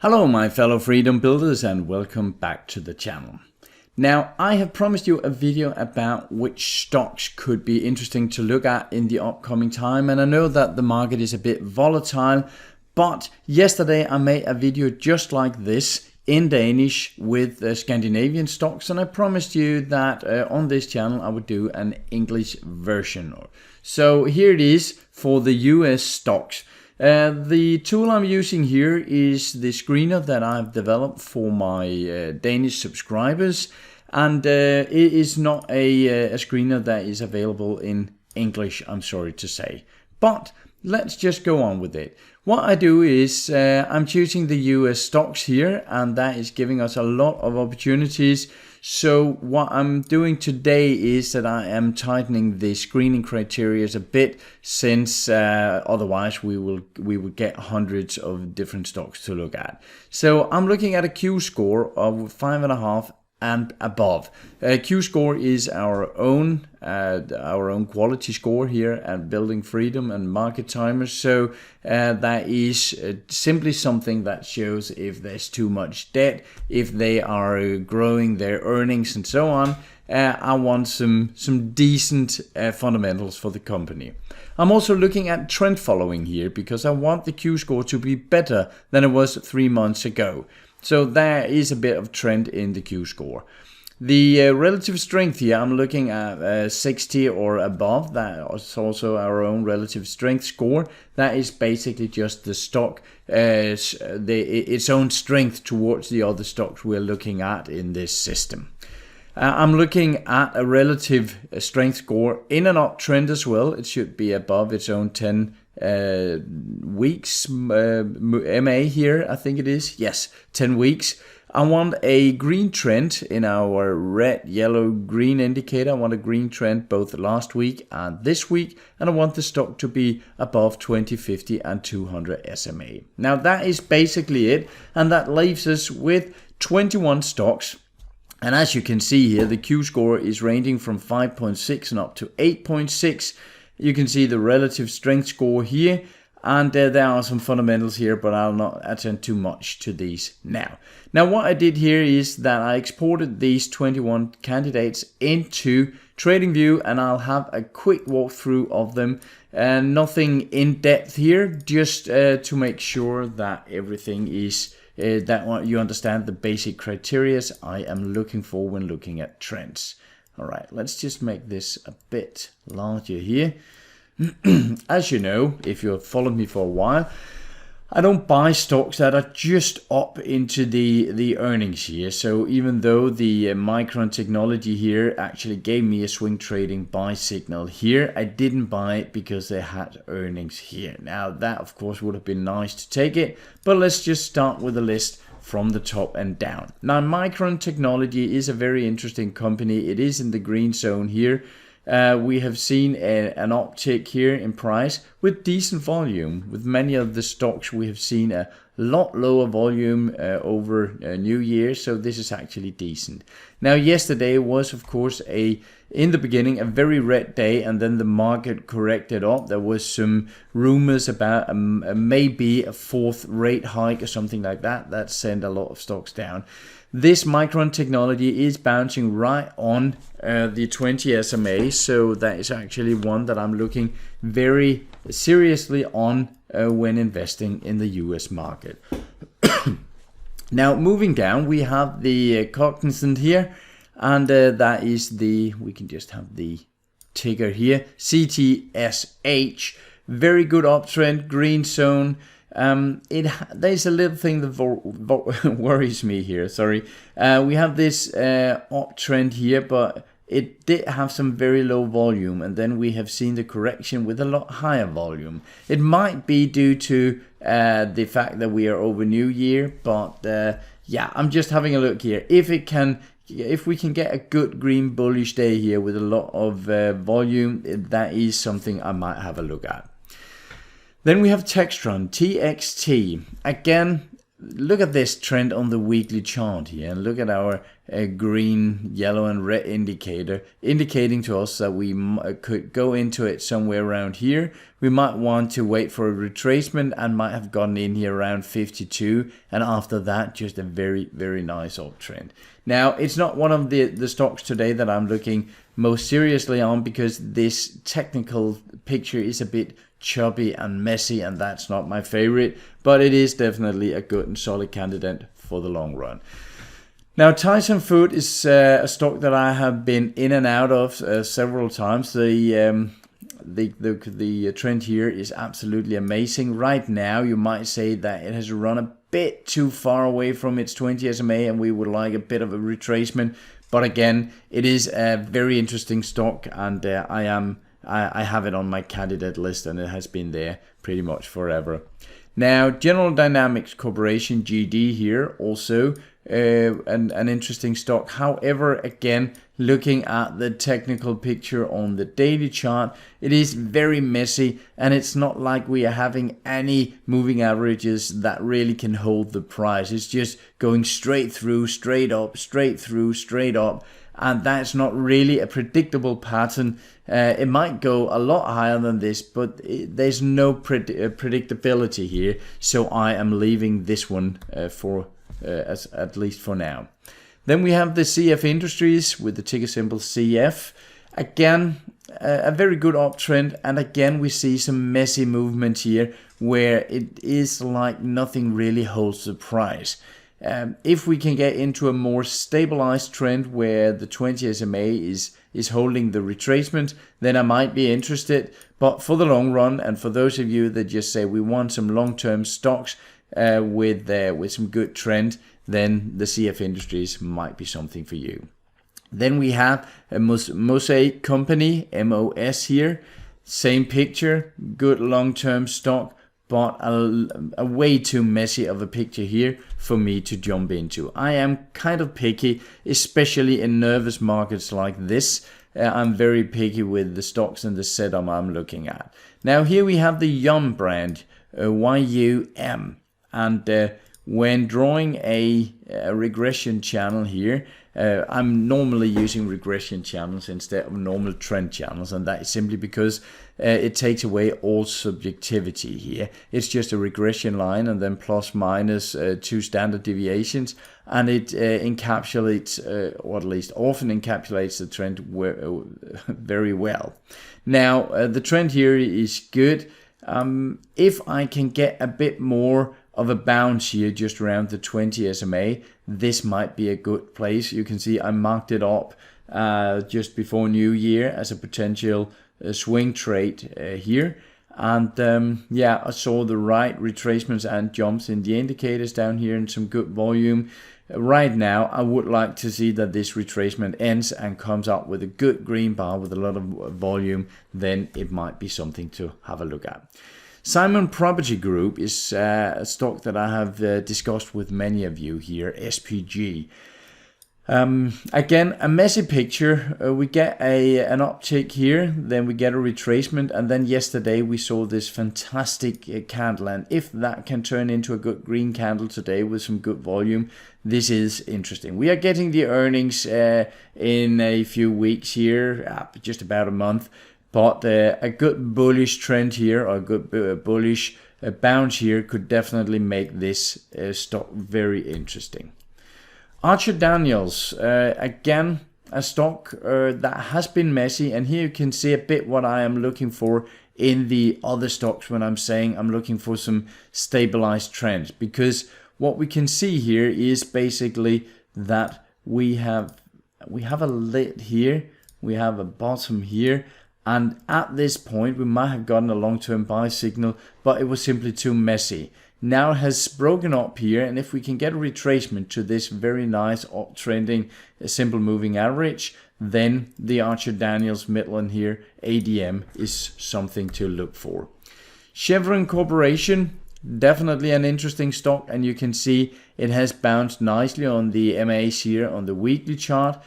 Hello my fellow freedom builders and welcome back to the channel. Now I have promised you a video about which stocks could be interesting to look at in the upcoming time, and I know that the market is a bit volatile, but yesterday I made a video just like this in Danish with Scandinavian stocks, and I promised you that on this channel I would do an English version. So here it is for the US stocks. The tool I'm using here is the screener that I've developed for my Danish subscribers, and it is not a screener that is available in English, I'm sorry to say. But let's just go on with it. What I do is I'm choosing the US stocks here, and that is giving us a lot of opportunities. So what I'm doing today is that I am tightening the screening criteria a bit, since otherwise we would get hundreds of different stocks to look at. So I'm looking at a Q score of 5.5 and above. Q score is our own quality score here at Building Freedom and Market Timers. So that is simply something that shows if there's too much debt, if they are growing their earnings and so on. I want some decent fundamentals for the company. I'm also looking at trend following here because I want the Q score to be better than it was 3 months ago. So there is a bit of trend in the Q score. The relative strength here, I'm looking at 60 or above. That is also our own relative strength score. That is basically just the stock, its own strength towards the other stocks we're looking at in this system. I'm looking at a relative strength score in an uptrend as well. It should be above its own 10 weeks MA here, I think it is. Yes, 10 weeks. I want a green trend in our red, yellow, green indicator. I want a green trend both last week and this week, and I want the stock to be above 20, 50 and 200 SMA. Now that is basically it, and that leaves us with 21 stocks. And as you can see here, the Q score is ranging from 5.6 and up to 8.6. You can see the relative strength score here, and there are some fundamentals here, but I'll not attend too much to these now. Now what I did here is that I exported these 21 candidates into TradingView, and I'll have a quick walkthrough of them. Nothing in depth here, just to make sure that everything is that you understand the basic criteria I am looking for when looking at trends. All right, let's just make this a bit larger here. As you know, if you've followed me for a while, I don't buy stocks that are just up into the earnings here. So even though the Micron technology here actually gave me a swing trading buy signal here, I didn't buy it because they had earnings here. Now that of course would have been nice to take it, but let's just start with a list from the top and down. Now Micron technology is a very interesting company. It is in the green zone here. We have seen an uptick here in price with decent volume. With many of the stocks we have seen a lot lower volume over New Year, so this is actually decent. Now yesterday was of course in the beginning a very red day, and then the market corrected up. There was some rumors about maybe a fourth rate hike or something like that. That sent a lot of stocks down. This Micron technology is bouncing right on the 20 SMA, so that is actually one that I'm looking very seriously on when investing in the US market. Now moving down, we have the Cognizant here, and that is we can just have the ticker here, CTSH. Very good uptrend, green zone. There's a little thing that worries me here, sorry. We have this uptrend here, but it did have some very low volume, and then we have seen the correction with a lot higher volume. It might be due to the fact that we are over New Year, but yeah, I'm just having a look here. If we can get a good green bullish day here with a lot of volume, that is something I might have a look at. Then we have Textron, TXT. Again, look at this trend on the weekly chart here, and look at our green, yellow and red indicator indicating to us that we could go into it somewhere around here. We might want to wait for a retracement and might have gotten in here around 52, and after that just a very, very nice uptrend. Now, it's not one of the stocks today that I'm looking most seriously on, because this technical picture is a bit chubby and messy, and that's not my favorite, but it is definitely a good and solid candidate for the long run. Now, Tyson Food is a stock that I have been in and out of several times. The trend here is absolutely amazing. Right now, you might say that it has run a bit too far away from its 20 SMA, and we would like a bit of a retracement. But again, it is a very interesting stock, and I have it on my candidate list, and it has been there pretty much forever. Now, General Dynamics Corporation, GD here, also an interesting stock. However, again, looking at the technical picture on the daily chart, it is very messy, and it's not like we are having any moving averages that really can hold the price. It's just going straight through, straight up, straight through, straight up. And that's not really a predictable pattern. It might go a lot higher than this, but there's no predictability here. So I am leaving this one at least for now. Then we have the CF Industries with the ticker symbol CF. Again, a very good uptrend, and again we see some messy movement here where it is like nothing really holds the price. If we can get into a more stabilized trend where the 20 SMA is holding the retracement, then I might be interested. But for the long run, and for those of you that just say we want some long-term stocks with some good trend, then the CF Industries might be something for you. Then we have a Mosaic Company, MOS here. Same picture, good long-term stock, but a way too messy of a picture here for me to jump into. I am kind of picky, especially in nervous markets like this. I'm very picky with the stocks and the setup I'm looking at. Now here we have the YUM brand, YUM. And when drawing a regression channel here, I'm normally using regression channels instead of normal trend channels, and that is simply because it takes away all subjectivity here. It's just a regression line and then plus minus 2 standard deviations, and it encapsulates, or at least often encapsulates, the trend very well. Now, the trend here is good. If I can get a bit more of a bounce here just around the 20 SMA, this might be a good place. You can see I marked it up just before New Year as a potential swing trade here. And yeah, I saw the right retracements and jumps in the indicators down here and some good volume. Right now, I would like to see that this retracement ends and comes up with a good green bar with a lot of volume. Then it might be something to have a look at. Simon Property Group is a stock that I have discussed with many of you here, SPG. Again, a messy picture. We get an uptick here, then we get a retracement, and then yesterday we saw this fantastic candle. And if that can turn into a good green candle today with some good volume, this is interesting. We are getting the earnings in a few weeks here, just about a month. But a good bullish trend here, or a good bullish bounce here, could definitely make this stock very interesting. Archer Daniels, again, a stock that has been messy, and here you can see a bit what I am looking for in the other stocks when I'm saying I'm looking for some stabilized trends, because what we can see here is basically that we have a lid here, we have a bottom here. And at this point, we might have gotten a long-term buy signal, but it was simply too messy. Now it has broken up here, and if we can get a retracement to this very nice uptrending simple moving average, then the Archer Daniels Midland here, ADM, is something to look for. Chevron Corporation, definitely an interesting stock, and you can see it has bounced nicely on the MAs here on the weekly chart.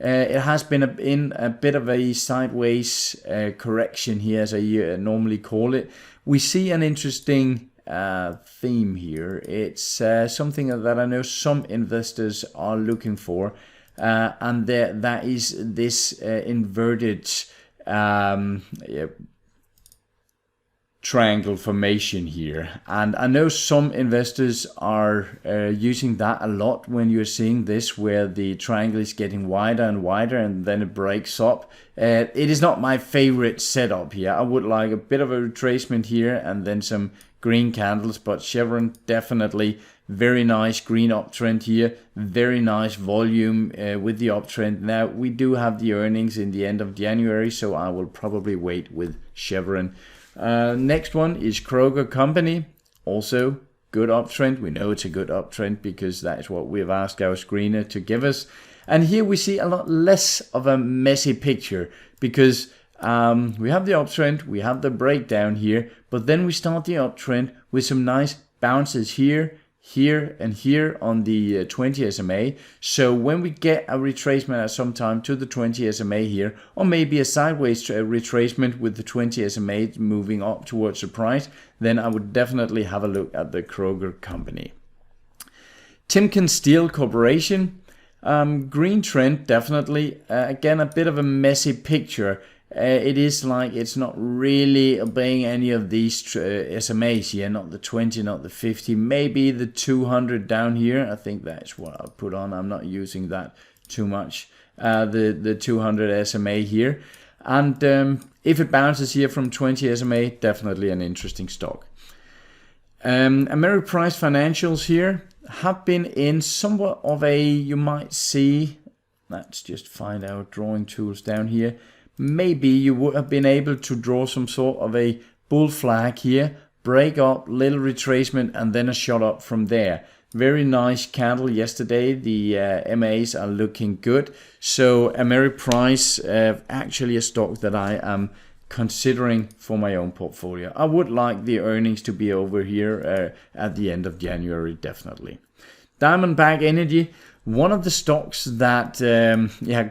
It has been in a bit of a sideways correction here, as I normally call it. We see an interesting theme here. It's something that I know some investors are looking for, and that is this inverted triangle formation here. And I know some investors are using that a lot when you're seeing this, where the triangle is getting wider and wider and then it breaks up. It is not my favorite setup here. I would like a bit of a retracement here and then some green candles, but Chevron definitely very nice green uptrend here, very nice volume with the uptrend. Now we do have the earnings in the end of January, so I will probably wait with Chevron. Next one is Kroger Company, also good uptrend. We know it's a good uptrend because that is what we've asked our screener to give us. And here we see a lot less of a messy picture because we have the uptrend, we have the breakdown here, but then we start the uptrend with some nice bounces here, here and here on the 20 SMA. So when we get a retracement at some time to the 20 SMA here, or maybe a sideways retracement with the 20 SMA moving up towards the price, then I would definitely have a look at the Kroger Company. Timken Steel Corporation, green trend definitely. Again, a bit of a messy picture. It is like it's not really obeying any of these SMAs here, not the 20, not the 50, maybe the 200 down here. I think that's what I'll put on. I'm not using that too much. The 200 SMA here. And if it bounces here from 20 SMA, definitely an interesting stock. Ameriprise Financials here have been in somewhat of a, you might see, let's just find our drawing tools down here. Maybe you would have been able to draw some sort of a bull flag here, break up, little retracement, and then a shot up from there. Very nice candle yesterday. The MAs are looking good. So Ameriprise, actually a stock that I am considering for my own portfolio. I would like the earnings to be over here at the end of January, definitely. Diamondback Energy, one of the stocks that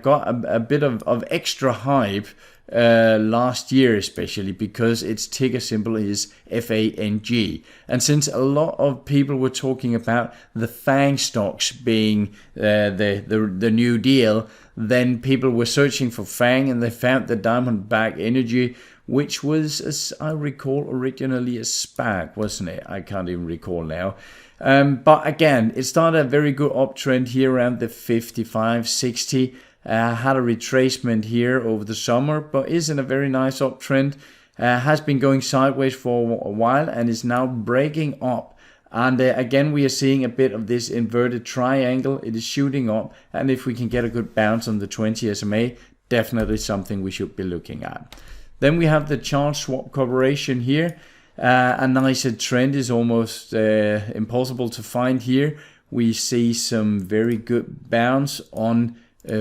got a bit of extra hype last year, especially because its ticker symbol is FANG. And since a lot of people were talking about the FANG stocks being the new deal, then people were searching for FANG and they found the Diamondback Energy, which was, as I recall, originally a SPAC, wasn't it? I can't even recall now. But again, it started a very good uptrend here around the 55, 60. Had a retracement here over the summer, but is in a very nice uptrend. Has been going sideways for a while and is now breaking up. And again, we are seeing a bit of this inverted triangle. It is shooting up. And if we can get a good bounce on the 20 SMA, definitely something we should be looking at. Then we have the Charles Schwab Corporation here. A nicer trend is almost impossible to find here. We see some very good bounce on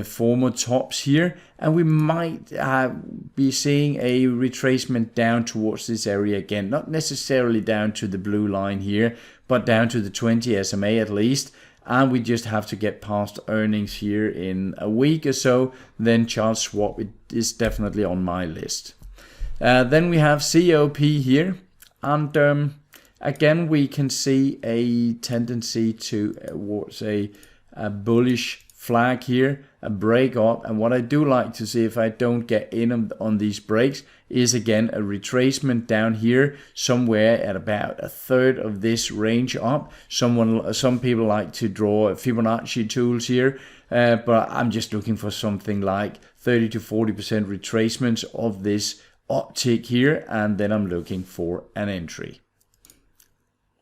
former tops here, and we might be seeing a retracement down towards this area again, not necessarily down to the blue line here, but down to the 20 SMA at least. And we just have to get past earnings here in a week or so. Then Charles Schwab is definitely on my list. Then we have COP here. And again, we can see a tendency towards a bullish flag here, a break up. And what I do like to see, if I don't get in on these breaks, is again a retracement down here somewhere at about a third of this range up. Some people like to draw Fibonacci tools here, but I'm just looking for something like 30 to 40% retracements of this uptick here, and then I'm looking for an entry.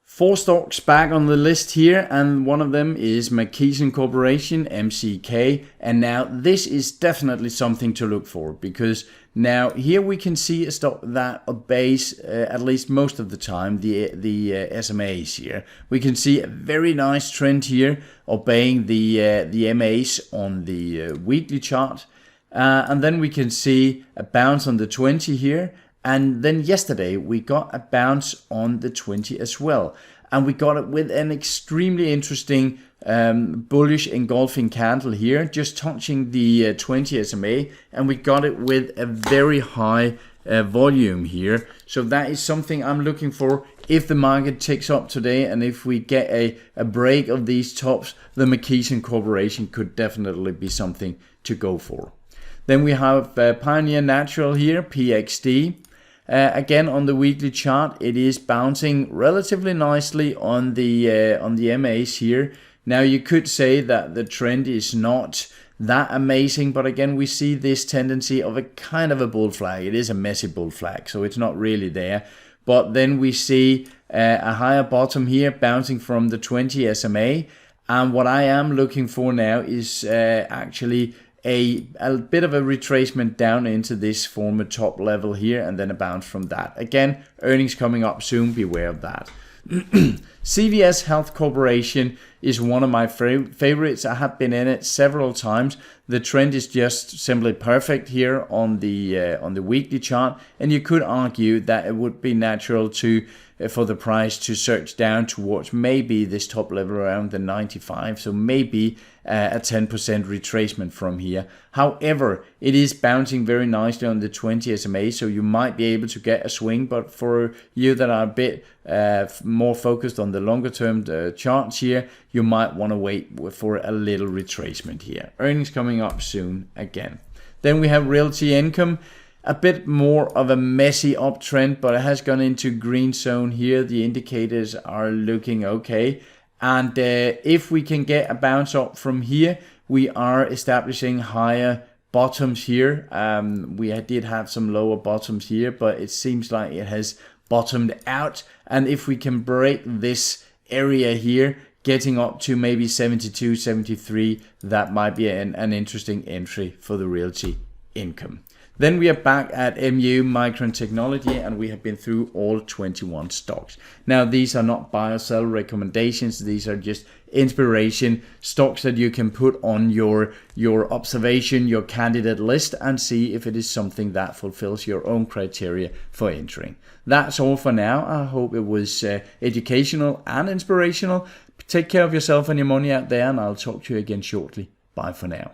4 stocks back on the list here, and one of them is McKesson Corporation, MCK. And now this is definitely something to look for, because now here we can see a stock that obeys at least most of the time the SMAs here. We can see a very nice trend here obeying the MAs on the weekly chart. And then we can see a bounce on the 20 here. And then yesterday we got a bounce on the 20 as well. And we got it with an extremely interesting bullish engulfing candle here, just touching the 20 SMA. And we got it with a very high volume here. So that is something I'm looking for. If the market ticks up today and if we get a break of these tops, the McKesson Corporation could definitely be something to go for. Then we have Pioneer Natural here, PXD. Again, on the weekly chart, it is bouncing relatively nicely on the MAs here. Now, you could say that the trend is not that amazing, but again, we see this tendency of a kind of a bull flag. It is a messy bull flag, so it's not really there. But then we see a higher bottom here bouncing from the 20 SMA. And what I am looking for now is actually a bit of a retracement down into this former top level here, and then a bounce from that. Again, earnings coming up soon, beware of that. CVS Health Corporation is one of my favorites. I have been in it several times. The trend is just simply perfect here on the weekly chart, and you could argue that it would be natural for the price to surge down towards maybe this top level around the 95, so maybe a 10% retracement from here. However, it is bouncing very nicely on the 20 SMA, so you might be able to get a swing, but for you that are a bit more focused on the longer term charts here, you might want to wait for a little retracement here. Earnings coming up soon again. Then we have Realty Income. A bit more of a messy uptrend, but it has gone into green zone here. The indicators are looking okay. And if we can get a bounce up from here, we are establishing higher bottoms here. We did have some lower bottoms here, but it seems like it has bottomed out. And if we can break this area here, getting up to maybe 72, 73, that might be an interesting entry for the Realty Income. Then we are back at MU Micron Technology, and we have been through all 21 stocks. Now, these are not buy or sell recommendations. These are just inspiration stocks that you can put on your observation, your candidate list, and see if it is something that fulfills your own criteria for entering. That's all for now. I hope it was educational and inspirational. Take care of yourself and your money out there, and I'll talk to you again shortly. Bye for now.